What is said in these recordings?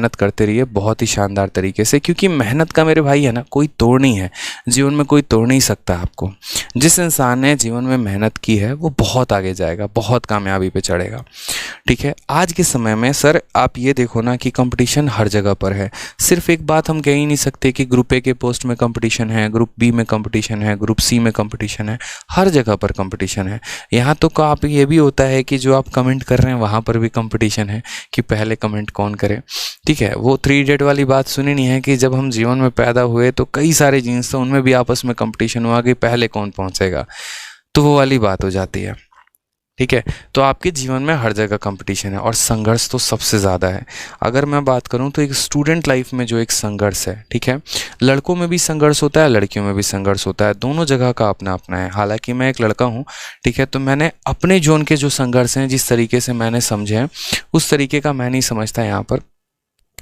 मेहनत करते रहिए बहुत ही शानदार तरीके से, क्योंकि मेहनत का मेरे भाई है ना कोई तोड़ नहीं है, जीवन में कोई तोड़ नहीं सकता आपको। जिस इंसान ने जीवन में मेहनत की है वो बहुत आगे जाएगा, बहुत कामयाबी पे चढ़ेगा। ठीक है, आज के समय में सर आप ये देखो ना कि कंपटीशन हर जगह पर है। सिर्फ एक बात हम कह ही नहीं सकते कि ग्रुप ए के पोस्ट में कंपटीशन है, ग्रुप बी में कंपटीशन है, ग्रुप सी में कंपटीशन है, हर जगह पर कंपटीशन है। यहाँ तो आप ये भी होता है कि जो आप कमेंट कर रहे हैं वहाँ पर भी कंपटीशन है कि पहले कमेंट कौन करे। ठीक है, वो 3 इडियट वाली बात सुनी नहीं है कि जब हम जीवन में पैदा हुए तो कई सारे जीन्स थे, उनमें भी आपस में कंपटीशन हुआ कि पहले कौन पहुँचेगा, तो वो वाली बात हो जाती है। ठीक है, तो आपके जीवन में हर जगह कंपटीशन है और संघर्ष तो सबसे ज़्यादा है। अगर मैं बात करूं तो एक स्टूडेंट लाइफ में जो एक संघर्ष है, ठीक है, लड़कों में भी संघर्ष होता है, लड़कियों में भी संघर्ष होता है, दोनों जगह का अपना अपना है। हालांकि मैं एक लड़का हूं, ठीक है, तो मैंने अपने जोन के जो संघर्ष हैं जिस तरीके से मैंने समझे हैं उस तरीके का मैं नहीं समझता यहाँ पर।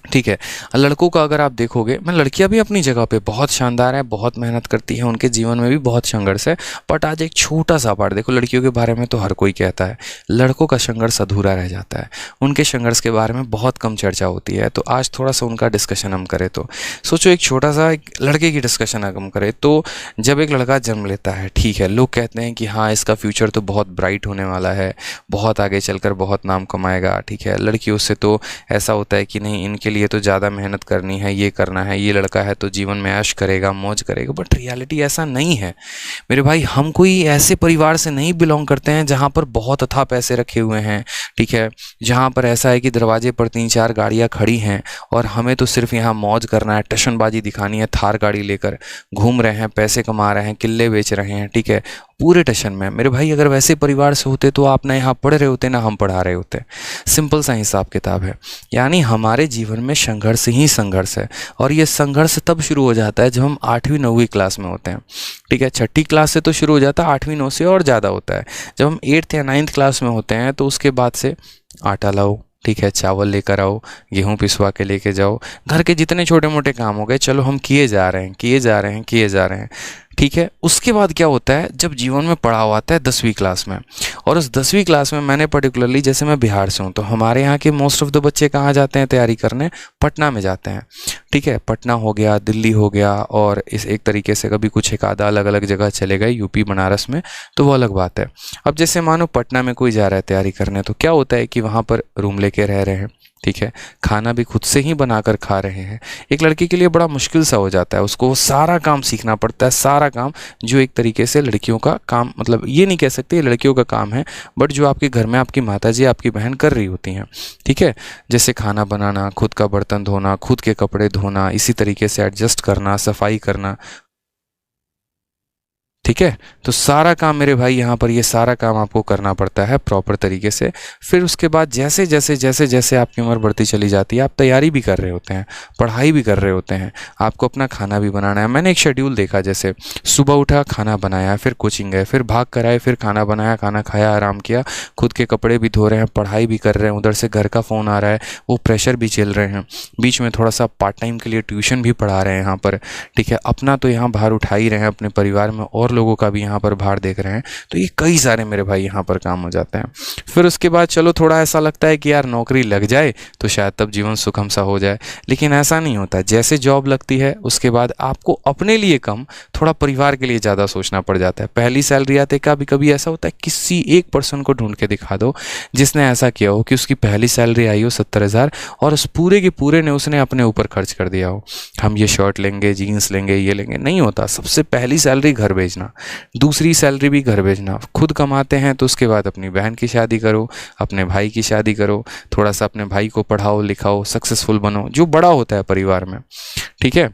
ठीक है, लड़कों का अगर आप देखोगे, मैं लड़कियां भी अपनी जगह पे बहुत शानदार है, बहुत मेहनत करती हैं, उनके जीवन में भी बहुत संघर्ष है। बट आज एक छोटा सा पार्ट देखो, लड़कियों के बारे में तो हर कोई कहता है, लड़कों का संघर्ष अधूरा रह जाता है, उनके संघर्ष के बारे में बहुत कम चर्चा होती है। तो आज थोड़ा सा उनका डिस्कशन हम करें तो सोचो, एक छोटा सा एक लड़के की डिस्कशन अगर हम करें तो जब एक लड़का जन्म लेता है, ठीक है, लोग कहते हैं कि हाँ इसका फ्यूचर तो बहुत ब्राइट होने वाला है, बहुत आगे चलकर बहुत नाम कमाएगा। ठीक है, लड़कियों से तो ऐसा होता है कि नहीं इनके लिए तो ज़्यादा मेहनत करनी है, ये करना है, ये लड़का है तो जीवन में ऐश करेगा, मौज करेगा। बट रियलिटी ऐसा नहीं है मेरे भाई। हम कोई ऐसे परिवार से नहीं बिलोंग करते हैं जहाँ पर बहुत अथाह पैसे रखे हुए हैं, ठीक है, जहाँ पर ऐसा है कि दरवाजे पर 3-4 गाड़ियाँ खड़ी हैं और हमें तो सिर्फ यहाँ मौज करना है, टशनबाजी दिखानी है, थार गाड़ी लेकर घूम रहे हैं, पैसे कमा रहे हैं, किले बेच रहे हैं। ठीक है, पूरे टशन में। मेरे भाई अगर वैसे परिवार से होते तो आप ना यहाँ पढ़ रहे होते ना हम पढ़ा रहे होते। सिंपल सा हिसाब किताब है। यानी हमारे जीवन में संघर्ष ही संघर्ष है, और ये संघर्ष तब शुरू हो जाता है जब हम 8वीं-9वीं क्लास में होते हैं। ठीक है, 6ठी क्लास से तो शुरू हो जाता है, 8वीं-9 से और ज़्यादा होता है। जब हम 8th या 9th क्लास में होते हैं तो उसके बाद से आटा लाओ, ठीक है, चावल लेकर आओ, गेहूं पिसवा के लेके जाओ, घर के जितने छोटे मोटे काम हो गए चलो हम किए जा रहे हैं, किए जा रहे हैं, किए जा रहे हैं। ठीक है, उसके बाद क्या होता है, जब जीवन में पड़ाव आता है 10वीं क्लास में, और उस 10वीं क्लास में मैंने पर्टिकुलरली, जैसे मैं बिहार से हूँ तो हमारे यहाँ के मोस्ट ऑफ द बच्चे कहाँ जाते हैं तैयारी करने, पटना में जाते हैं। ठीक है, पटना हो गया, दिल्ली हो गया, और इस एक तरीके से कभी कुछ एक आधा अलग अलग जगह चले गए, यूपी बनारस में, तो वो अलग बात है। अब जैसे मानो पटना में कोई जा रहा है तैयारी करने, तो क्या होता है कि वहाँ पर रूम लेके रह रहे हैं, ठीक है, खाना भी खुद से ही बनाकर खा रहे हैं। एक लड़की के लिए बड़ा मुश्किल सा हो जाता है, उसको वो सारा काम सीखना पड़ता है, सारा काम जो एक तरीके से लड़कियों का काम, मतलब ये नहीं कह सकते ये लड़कियों का काम है, बट जो आपके घर में आपकी माताजी आपकी बहन कर रही होती हैं। ठीक है, जैसे खाना बनाना, खुद का बर्तन धोना, खुद के कपड़े धोना, इसी तरीके से एडजस्ट करना, सफाई करना। ठीक है, तो सारा काम मेरे भाई यहाँ पर ये सारा काम आपको करना पड़ता है प्रॉपर तरीके से। फिर उसके बाद जैसे जैसे जैसे जैसे आपकी उम्र बढ़ती चली जाती है, आप तैयारी भी कर रहे होते हैं, पढ़ाई भी कर रहे होते हैं, आपको अपना खाना भी बनाना है। मैंने एक शेड्यूल देखा, जैसे सुबह उठा, खाना बनाया, फिर कोचिंग गए, फिर भाग कर आए, फिर खाना बनाया, खाना खाया, आराम किया, खुद के कपड़े भी धो रहे हैं, पढ़ाई भी कर रहे हैं, उधर से घर का फ़ोन आ रहा है, वो प्रेशर भी झेल रहे हैं, बीच में थोड़ा सा पार्ट टाइम के लिए ट्यूशन भी पढ़ा रहे हैं यहाँ पर। ठीक है, अपना तो यहाँ भार उठा ही रहे हैं, अपने परिवार में और लोगों का भी यहाँ पर भार देख रहे हैं। तो ये कई सारे मेरे भाई यहाँ पर काम हो जाते हैं। फिर उसके बाद चलो थोड़ा ऐसा लगता है कि यार नौकरी लग जाए तो शायद तब जीवन सुखम सा हो जाए, लेकिन ऐसा नहीं होता। जैसे जॉब लगती है उसके बाद आपको अपने लिए कम, थोड़ा परिवार के लिए ज़्यादा सोचना पड़ जाता है। पहली सैलरी आते कभी कभी ऐसा होता है, किसी एक पर्सन को ढूंढ के दिखा दो जिसने ऐसा किया हो कि उसकी पहली सैलरी आई हो 70,000 और उस पूरे के पूरे ने उसने अपने ऊपर खर्च कर दिया हो। हम ये शर्ट लेंगे, जीन्स लेंगे, ये लेंगे, नहीं होता। सबसे पहली सैलरी घर भेजना, दूसरी सैलरी भी घर भेजना। खुद कमाते हैं तो उसके बाद अपनी बहन की शादी करो, अपने भाई की शादी करो, थोड़ा सा अपने भाई को पढ़ाओ लिखाओ, सक्सेसफुल बनो, जो बड़ा होता है परिवार में। ठीक है,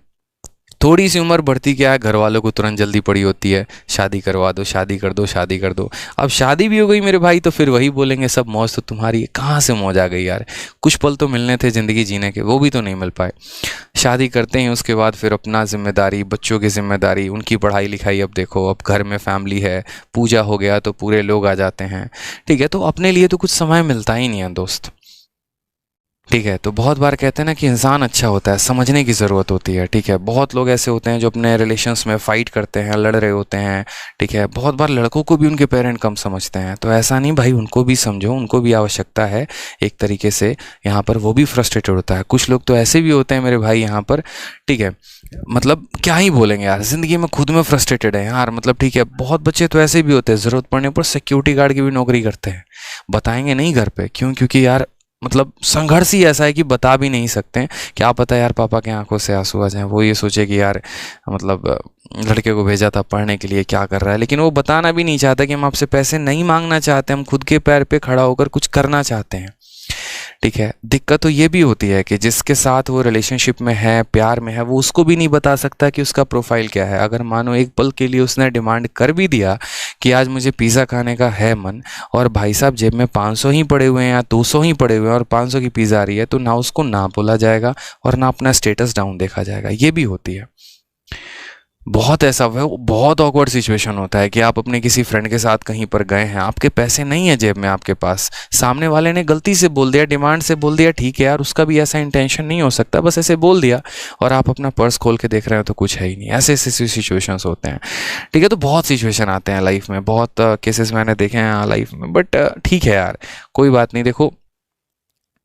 थोड़ी सी उम्र बढ़ती क्या है, घर वालों को तुरंत जल्दी पड़ी होती है, शादी करवा दो, शादी कर दो, शादी कर दो। अब शादी भी हो गई मेरे भाई तो फिर वही बोलेंगे सब मौज तो तुम्हारी है। कहाँ से मौज आ गई यार, कुछ पल तो मिलने थे ज़िंदगी जीने के, वो भी तो नहीं मिल पाए। शादी करते हैं उसके बाद फिर अपना जिम्मेदारी, बच्चों की जिम्मेदारी, उनकी पढ़ाई लिखाई। अब देखो, अब घर में फैमिली है, पूजा हो गया तो पूरे लोग आ जाते हैं। ठीक है, तो अपने लिए तो कुछ समय मिलता ही नहीं है दोस्त। ठीक है, तो बहुत बार कहते हैं ना कि इंसान अच्छा होता है, समझने की ज़रूरत होती है। ठीक है, बहुत लोग ऐसे होते हैं जो अपने रिलेशंस में फ़ाइट करते हैं, लड़ रहे होते हैं। ठीक है, बहुत बार लड़कों को भी उनके पेरेंट कम समझते हैं, तो ऐसा नहीं भाई, उनको भी समझो, उनको भी आवश्यकता है एक तरीके से। यहाँ पर वो भी फ्रस्ट्रेटेड होता है। कुछ लोग तो ऐसे भी होते हैं मेरे भाई यहाँ पर। ठीक है, मतलब क्या ही बोलेंगे यार, ज़िंदगी में खुद में फ्रस्ट्रेटेड है यार। मतलब ठीक है, बहुत बच्चे तो ऐसे भी होते हैं, ज़रूरत पड़ने पर सिक्योरिटी गार्ड की भी नौकरी करते हैं, बताएंगे नहीं घर पे। क्यों? क्योंकि यार मतलब संघर्ष ही ऐसा है कि बता भी नहीं सकते हैं। क्या पता यार पापा के आंखों से आंसू आ जाएं, वो ये सोचे कि यार मतलब लड़के को भेजा था पढ़ने के लिए, क्या कर रहा है। लेकिन वो बताना भी नहीं चाहता कि हम आपसे पैसे नहीं मांगना चाहते, हम खुद के पैर पे खड़ा होकर कुछ करना चाहते हैं। ठीक है, दिक्कत तो ये भी होती है कि जिसके साथ वो रिलेशनशिप में है, प्यार में है, वो उसको भी नहीं बता सकता कि उसका प्रोफाइल क्या है। अगर मानो एक पल के लिए उसने डिमांड कर भी दिया कि आज मुझे पिज़्ज़ा खाने का है मन, और भाई साहब जेब में 500 ही पड़े हुए हैं या 200 ही पड़े हुए हैं और 500 की पिज़्ज़ा आ रही है, तो ना उसको ना बोला जाएगा और ना अपना स्टेटस डाउन देखा जाएगा। ये भी होती है। बहुत ऐसा है, बहुत ऑकवर्ड सिचुएशन होता है कि आप अपने किसी फ्रेंड के साथ कहीं पर गए हैं, आपके पैसे नहीं है जेब में आपके पास, सामने वाले ने गलती से बोल दिया, डिमांड से बोल दिया। ठीक है यार, उसका भी ऐसा इंटेंशन नहीं हो सकता, बस ऐसे बोल दिया, और आप अपना पर्स खोल के देख रहे हो तो कुछ है ही नहीं। ऐसे ऐसे सिचुएशंस होते हैं। ठीक है, तो बहुत सिचुएशन आते हैं लाइफ में, बहुत केसेस मैंने देखे हैं लाइफ में। बट ठीक है यार, कोई बात नहीं। देखो,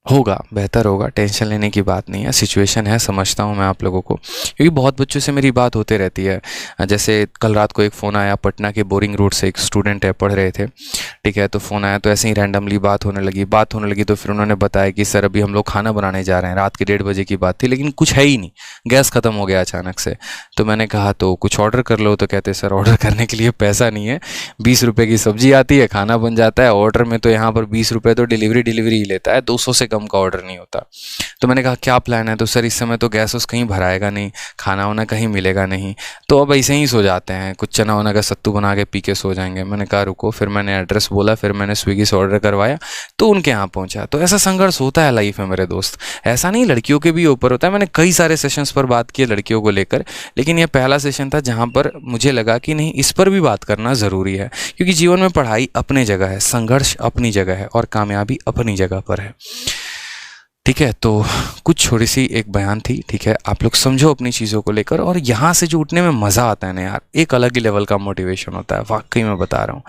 होगा, बेहतर होगा, टेंशन लेने की बात नहीं है। सिचुएशन है, समझता हूँ मैं आप लोगों को, क्योंकि बहुत बच्चों से मेरी बात होते रहती है। जैसे कल रात को एक फ़ोन आया, पटना के बोरिंग रोड से एक स्टूडेंट है, पढ़ रहे थे। ठीक है, तो फ़ोन आया, तो ऐसे ही रैंडमली बात होने लगी। तो फिर उन्होंने बताया कि सर अभी हम लोग खाना बनाने जा रहे हैं, रात के 1:30 बजे की बात थी, लेकिन कुछ है ही नहीं, गैस ख़त्म हो गया अचानक से। तो मैंने कहा तो कुछ ऑर्डर कर लो, तो कहते सर ऑर्डर करने के लिए पैसा नहीं है, 20 रुपये की सब्जी आती है, खाना बन जाता है। ऑर्डर में तो यहाँ पर 20 रुपये तो डिलीवरी ही लेता है, 200 से कम का ऑर्डर नहीं होता। तो मैंने कहा क्या प्लान है? तो सर इस समय तो गैस उस कहीं भराएगा नहीं, खाना वाना कहीं मिलेगा नहीं, तो अब ऐसे ही सो जाते हैं, कुछ चना वना का सत्तू बना के पी के सो जाएंगे। मैंने कहा रुको, फिर मैंने एड्रेस बोला, फिर मैंने स्विगी से ऑर्डर करवाया, तो उनके यहाँ पहुंचा। तो ऐसा संघर्ष होता है लाइफ में मेरे दोस्त, ऐसा नहीं, लड़कियों के भी ऊपर होता है। मैंने कई सारे सेशंस पर बात की लड़कियों को लेकर, लेकिन यह पहला सेशन था जहाँ पर मुझे लगा कि नहीं, इस पर भी बात करना ज़रूरी है, क्योंकि जीवन में पढ़ाई अपनी जगह है, संघर्ष अपनी जगह है, और कामयाबी अपनी जगह पर है। ठीक है, तो कुछ छोटी सी एक बयान थी। ठीक है, आप लोग समझो अपनी चीज़ों को लेकर, और यहाँ से जो उठने में मज़ा आता है ना यार, एक अलग ही लेवल का मोटिवेशन होता है। वाकई में बता रहा हूँ,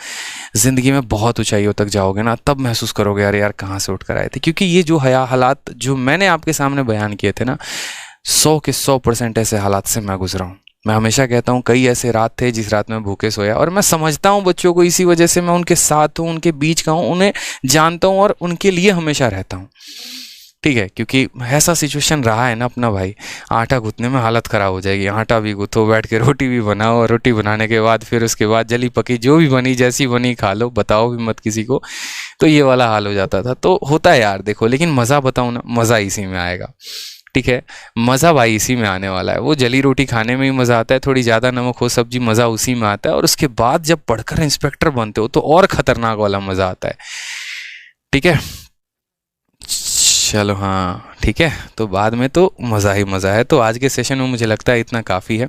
ज़िंदगी में बहुत ऊंचाइयों तक जाओगे ना, तब महसूस करोगे यार यार कहाँ से उठ कर आए थे। क्योंकि ये जो हालात जो मैंने आपके सामने बयान किए थे ना, 100 के 100% ऐसे हालात से मैं गुजरा हूँ। मैं हमेशा कहता हूँ, कई ऐसे रात थे जिस रात में भूखे सोया, और मैं समझता हूँ बच्चों को, इसी वजह से मैं उनके साथ हूँ, उनके बीच का हूँ, उन्हें जानता हूँ और उनके लिए हमेशा रहता हूँ। ठीक है, क्योंकि ऐसा सिचुएशन रहा है ना अपना भाई, आटा गूंथने में हालत ख़राब हो जाएगी। आटा भी गूंथो, बैठ के रोटी भी बनाओ, और रोटी बनाने के बाद फिर उसके बाद जली पकी जो भी बनी, जैसी बनी खा लो, बताओ भी मत किसी को। तो ये वाला हाल हो जाता था। तो होता है यार, देखो, लेकिन मज़ा बताऊँ ना, मज़ा इसी में आएगा। ठीक है, मज़ा भाई इसी में आने वाला है। वो जली रोटी खाने में ही मज़ा आता है, थोड़ी ज़्यादा नमक हो सब्जी, मज़ा उसी में आता है। और उसके बाद जब पढ़कर इंस्पेक्टर बनते हो तो और ख़तरनाक वाला मज़ा आता है। ठीक है, चलो हाँ ठीक है, तो बाद में तो मज़ा ही मज़ा है। तो आज के सेशन में मुझे लगता है इतना काफ़ी है।